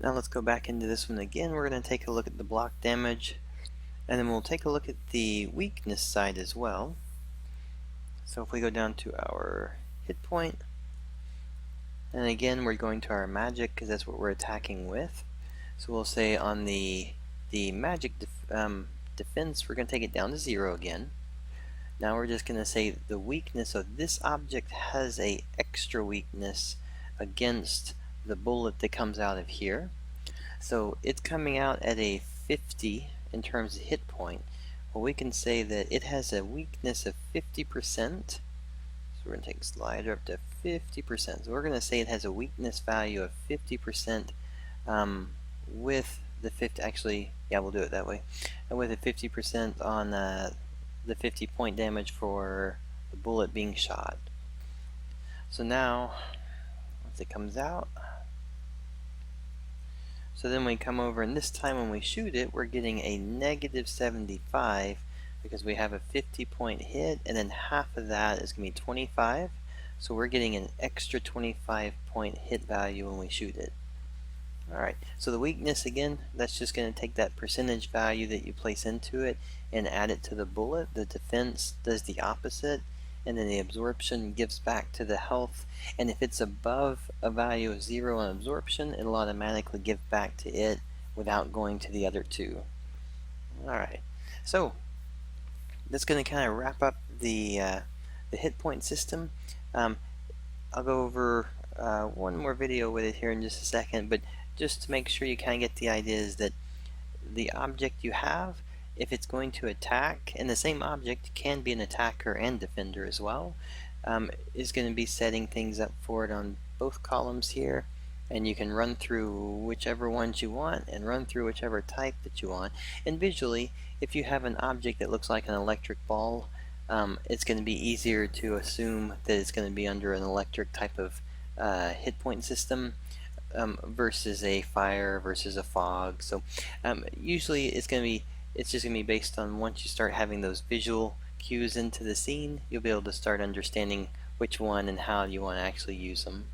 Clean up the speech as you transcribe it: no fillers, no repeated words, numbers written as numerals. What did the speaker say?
Now let's go back into this one again. We're going to take a look at the block damage, and then we'll take a look at the weakness side as well. So if we go down to our hit point, and again we're going to our magic because that's what we're attacking with. So we'll say on the magic defense, we're going to take it down to 0 again. Now we're just going to say the weakness of this object has a extra weakness against the bullet that comes out of here. So it's coming out at a 50 in terms of hit point. Well, we can say that it has a weakness of 50%. So we're going to take slider up to 50%. So we're going to say it has a weakness value of 50% with the 50, actually, yeah, we'll do it that way. And with a 50% on the 50 point damage for the bullet being shot. So now, once it comes out, so then we come over, and this time when we shoot it, we're getting a negative 75 because we have a 50 point hit, and then half of that is going to be 25. So we're getting an extra 25 point hit value when we shoot it. Alright, so the weakness, again, that's just going to take that percentage value that you place into it and add it to the bullet. The defense does the opposite, and then the absorption gives back to the health. And if it's above a value of 0 on absorption, it'll automatically give back to it without going to the other two. Alright, so that's going to kind of wrap up the hit point system. I'll go over one more video with it here in just a second, but just to make sure you kind of get the idea is that the object you have, if it's going to attack, and the same object can be an attacker and defender as well, is going to be setting things up for it on both columns here, and you can run through whichever ones you want and run through whichever type that you want. And visually, if you have an object that looks like an electric ball, it's going to be easier to assume that it's going to be under an electric type of hit point system versus a fire versus a fog. So usually it's just going to be based on once you start having those visual cues into the scene, you'll be able to start understanding which one and how you want to actually use them.